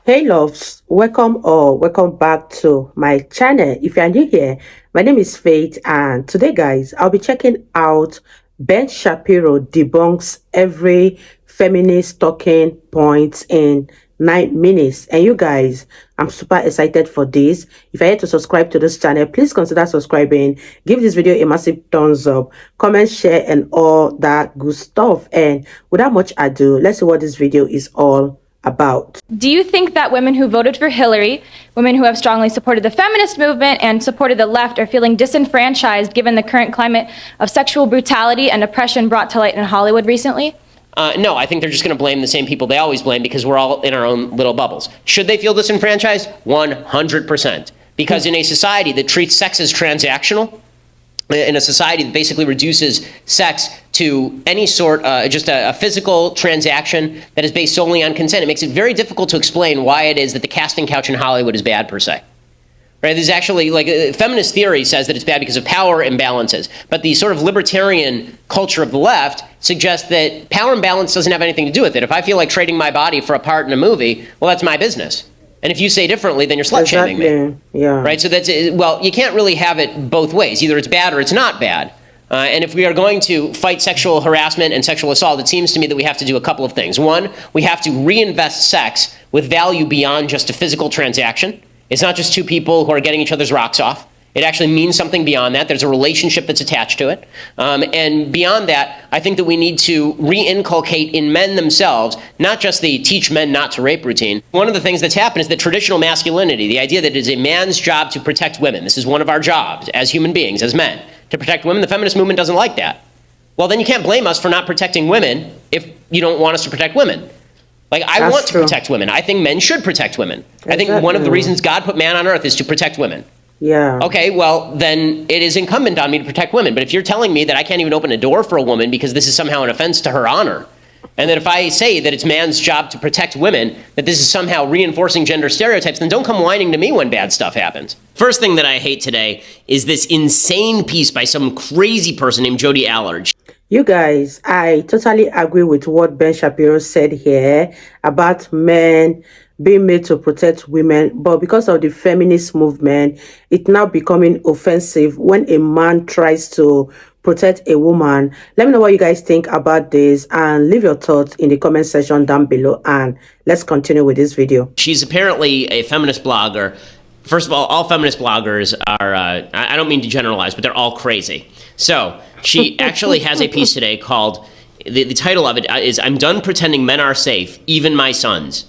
Hey loves, welcome or welcome back to my channel. If you are new here, my name is Faith, and today guys, I'll be checking out Ben Shapiro debunks every feminist talking point in 9 minutes. And you guys, I'm super excited for this. If you're yet to subscribe to this channel, please consider subscribing, give this video a massive thumbs up, comment, share, and all that good stuff. And without much ado, let's see what this video is all about. Do you think that women who voted for Hillary, women who have strongly supported the feminist movement and supported the left, are feeling disenfranchised given the current climate of sexual brutality and oppression brought to light in Hollywood recently? No, I think they're just going to blame the same people they always blame because we're all in our own little bubbles. Should they feel disenfranchised? 100%. Because in a society that treats sex as transactional, in a society that basically reduces sex to any sort, just a physical transaction that is based solely on consent, it makes it very difficult to explain why it is that the casting couch in Hollywood is bad per se. Right? There's actually, feminist theory says that it's bad because of power imbalances, but the sort of libertarian culture of the left suggests that power imbalance doesn't have anything to do with it. If I feel like trading my body for a part in a movie, well, that's my business. And if you say differently, then you're slut-shaming me. Yeah. Right? So that's, well, you can't really have it both ways. Either it's bad or it's not bad. And if we are going to fight sexual harassment and sexual assault, it seems to me that we have to do a couple of things. One, we have to reinvest sex with value beyond just a physical transaction. It's not just two people who are getting each other's rocks off. It actually means something beyond that. There's a relationship that's attached to it. And beyond that, I think that we need to re-inculcate in men themselves, not just the teach men not to rape routine. One of the things that's happened is that traditional masculinity, the idea that it is a man's job to protect women, this is one of our jobs as human beings, as men, to protect women. The feminist movement doesn't like that. Well, then you can't blame us for not protecting women if you don't want us to protect women. I want to protect women. I think men should protect women. Exactly. I think one of the reasons God put man on earth is to protect women. Yeah. Okay, well, then it is incumbent on me to protect women. But if you're telling me that I can't even open a door for a woman because this is somehow an offense to her honor, and that if I say that it's man's job to protect women, that this is somehow reinforcing gender stereotypes, then don't come whining to me when bad stuff happens. First thing that I hate today is this insane piece by some crazy person named Jody Allard. You guys, I totally agree with what Ben Shapiro said here about men being made to protect women, but because of the feminist movement, it's now becoming offensive when a man tries to protect a woman. Let me know what you guys think about this and leave your thoughts in the comment section down below, and let's continue with this video. She's apparently a feminist blogger. First of all feminist bloggers are, I don't mean to generalize, but they're all crazy. So she actually has a piece today called, the title of it is, "I'm done pretending men are safe, even my sons."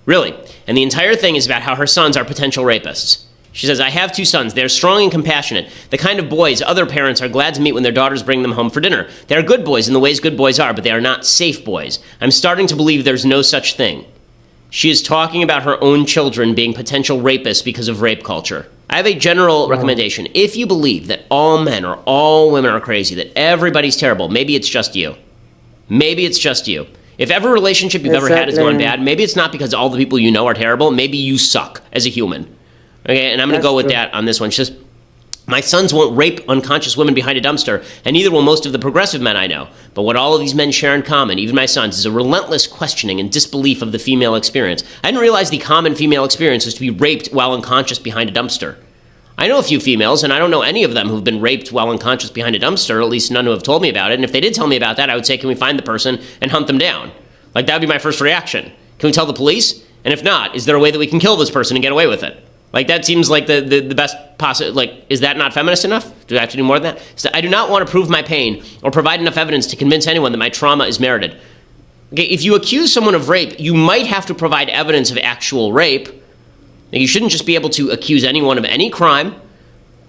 Really. And the entire thing is about how her sons are potential rapists. She says, "I have 2 sons. They're strong and compassionate, the kind of boys other parents are glad to meet when their daughters bring them home for dinner. They are good boys in the ways good boys are, but they are not safe boys. I'm starting to believe there's no such thing." She is talking about her own children being potential rapists because of rape culture. I have a general recommendation. If you believe that all men or all women are crazy, that everybody's terrible, maybe it's just you. Maybe it's just you. If every relationship you've ever had is going bad, maybe it's not because all the people you know are terrible. Maybe you suck as a human. Okay, and I'm going to go with that on this one. She says, "My sons won't rape unconscious women behind a dumpster, and neither will most of the progressive men I know. But what all of these men share in common, even my sons, is a relentless questioning and disbelief of the female experience. I didn't realize the common female experience was to be raped while unconscious behind a dumpster. I know a few females, and I don't know any of them who've been raped while unconscious behind a dumpster, at least none who have told me about it. And if they did tell me about that, I would say, can we find the person and hunt them down? That would be my first reaction. Can we tell the police? And if not, is there a way that we can kill this person and get away with it? That seems like the best possible, is that not feminist enough? Do I have to do more than that? So I do not want to prove my pain or provide enough evidence to convince anyone that my trauma is merited. Okay, if you accuse someone of rape, you might have to provide evidence of actual rape. You shouldn't just be able to accuse anyone of any crime.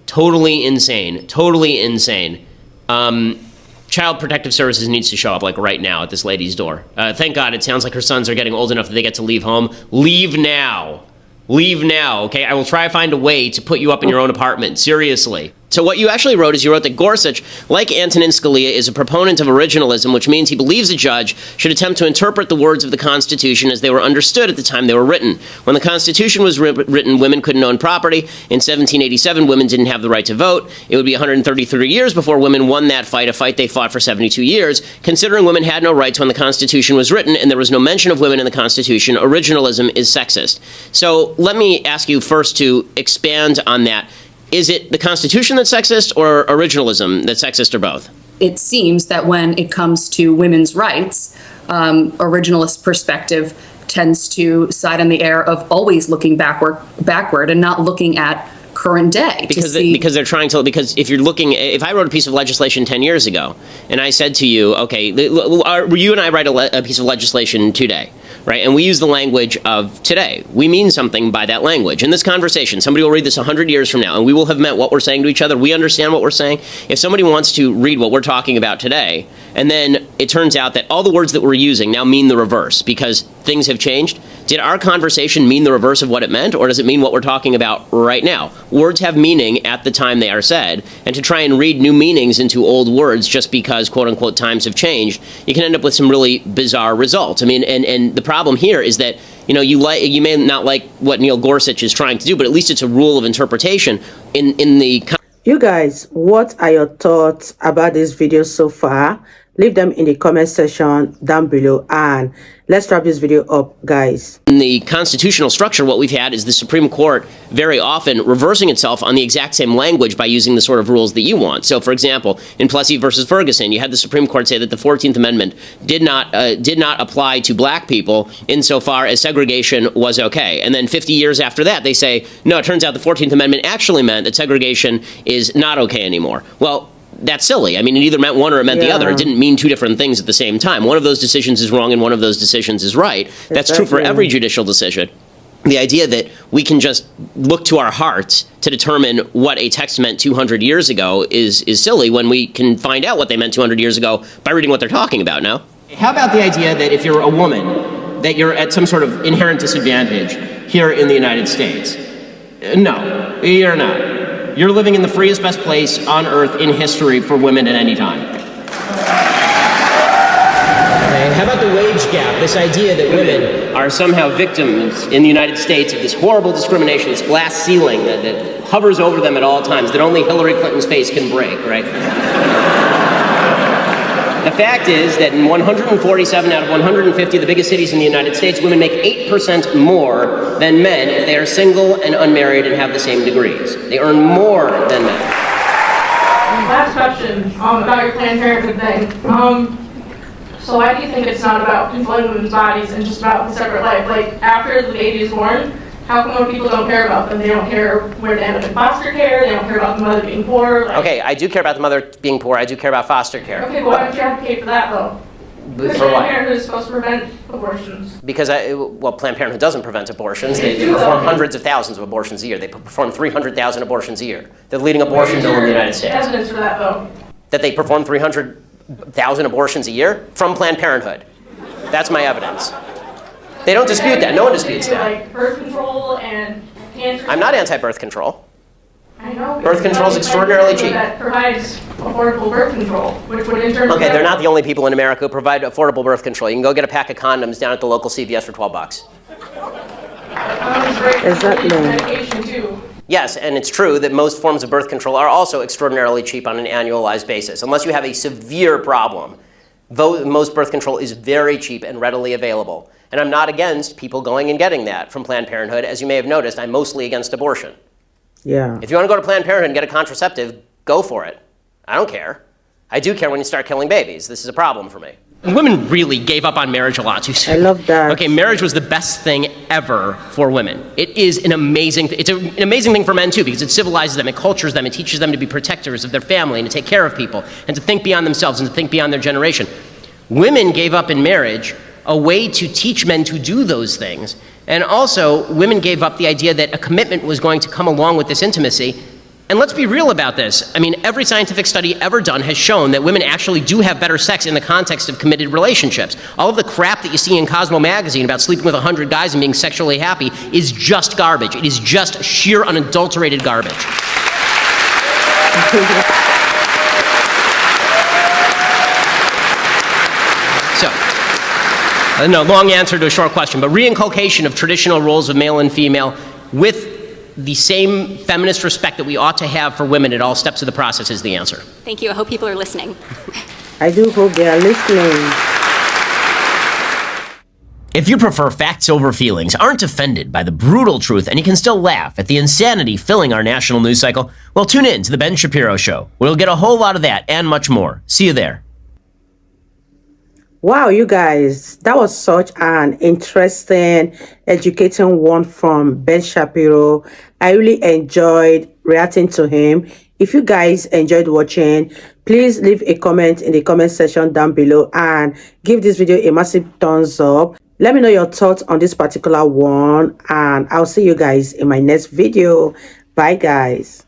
Totally insane. Totally insane. Child Protective Services needs to show up right now at this lady's door. Thank God it sounds like her sons are getting old enough that they get to leave home. Leave now. Leave now, okay? I will try to find a way to put you up in your own apartment. Seriously. So what you actually wrote is you wrote that Gorsuch, like Antonin Scalia, is a proponent of originalism, which means he believes a judge should attempt to interpret the words of the Constitution as they were understood at the time they were written. When the Constitution was written, women couldn't own property. In 1787, women didn't have the right to vote. It would be 133 years before women won that fight, a fight they fought for 72 years. Considering women had no rights when the Constitution was written and there was no mention of women in the Constitution, originalism is sexist. So let me ask you first to expand on that. Is it the Constitution that's sexist or originalism that's sexist or both? It seems that when it comes to women's rights, originalist perspective tends to side on the air of always looking backward and not looking at current day. Because they're trying to, because if you're looking, if I wrote a piece of legislation 10 years ago and I said to you, okay, you and I write a piece of legislation today, right? And we use the language of today. We mean something by that language. In this conversation, somebody will read this 100 years from now and we will have meant what we're saying to each other. We understand what we're saying. If somebody wants to read what we're talking about today, and then it turns out that all the words that we're using now mean the reverse because things have changed, did our conversation mean the reverse of what it meant, or does it mean what we're talking about right now? Words have meaning at the time they are said, and to try and read new meanings into old words just because, quote unquote, times have changed, you can end up with some really bizarre results. I mean, and the problem here is that, you know, you may not like what Neil Gorsuch is trying to do, but at least it's a rule of interpretation in the... You guys, what are your thoughts about this video so far? Leave them in the comment section down below, and let's wrap this video up, guys. In the constitutional structure, what we've had is the Supreme Court very often reversing itself on the exact same language by using the sort of rules that you want. So, for example, in Plessy versus Ferguson, you had the Supreme Court say that the 14th Amendment did not apply to black people insofar as segregation was okay. And then 50 years after that, they say, no, it turns out the 14th Amendment actually meant that segregation is not okay anymore. Well, that's silly. I mean, it either meant one or it meant the other. It didn't mean two different things at the same time. One of those decisions is wrong and one of those decisions is right. That's true for every judicial decision. The idea that we can just look to our hearts to determine what a text meant 200 years ago is silly when we can find out what they meant 200 years ago by reading what they're talking about now. How about the idea that if you're a woman, that you're at some sort of inherent disadvantage here in the United States? No, you're not. You're living in the freest, best place on earth in history for women at any time. And how about the wage gap? This idea that women are somehow victims in the United States of this horrible discrimination, this glass ceiling that hovers over them at all times, that only Hillary Clinton's face can break, right? The fact is that in 147 out of 150 of the biggest cities in the United States, women make 8% more than men if they are single and unmarried and have the same degrees. They earn more than men. Last question about your Planned Parenthood thing. So why do you think it's not about controlling women's bodies and just about the separate life? Like, after the baby is born, how come when people don't care about them? They don't care where they end up in foster care, they don't care about the mother being poor. Like, okay, I do care about the mother being poor, I do care about foster care. Okay, but why don't you advocate for that, though? Because Planned Parenthood is supposed to prevent abortions. Because, Planned Parenthood doesn't prevent abortions. They perform hundreds of thousands of abortions a year. They perform 300,000 abortions a year. They're the leading abortion bill in the United States. Evidence for that, though? That they perform 300,000 abortions a year from Planned Parenthood. That's my evidence. They don't dispute that. No one disputes that. Like birth control and cancer. I'm not anti-birth control. I know. Birth control is extraordinarily cheap. That provides affordable birth control, which would in turn. Okay, they're not the only people in America who provide affordable birth control. You can go get a pack of condoms down at the local CVS for $12. Exactly. Medication too. Yes, and it's true that most forms of birth control are also extraordinarily cheap on an annualized basis. Unless you have a severe problem, most birth control is very cheap and readily available. And I'm not against people going and getting that from Planned Parenthood. As you may have noticed, I'm mostly against abortion. Yeah. If you want to go to Planned Parenthood and get a contraceptive, go for it. I don't care. I do care when you start killing babies. This is a problem for me. Women really gave up on marriage a lot too soon. I love that. Okay, marriage was the best thing ever for women. It is an amazing thing. It's an amazing thing for men too, because it civilizes them, it cultures them, it teaches them to be protectors of their family and to take care of people and to think beyond themselves and to think beyond their generation. Women gave up in marriage a way to teach men to do those things. And also, women gave up the idea that a commitment was going to come along with this intimacy. And let's be real about this. I mean, every scientific study ever done has shown that women actually do have better sex in the context of committed relationships. All of the crap that you see in Cosmo magazine about sleeping with 100 guys and being sexually happy is just garbage. It is just sheer unadulterated garbage. So, no, long answer to a short question, but reinculcation of traditional roles of male and female with the same feminist respect that we ought to have for women at all steps of the process is the answer. Thank you. I hope people are listening. I do hope they are listening. If you prefer facts over feelings, aren't offended by the brutal truth, and you can still laugh at the insanity filling our national news cycle, well, tune in to The Ben Shapiro Show. We'll get a whole lot of that and much more. See you there. Wow, you guys, that was such an interesting, educating one from Ben Shapiro. I really enjoyed reacting to him. If you guys enjoyed watching, please leave a comment in the comment section down below and give this video a massive thumbs up. Let me know your thoughts on this particular one, and I'll see you guys in my next video. Bye, guys.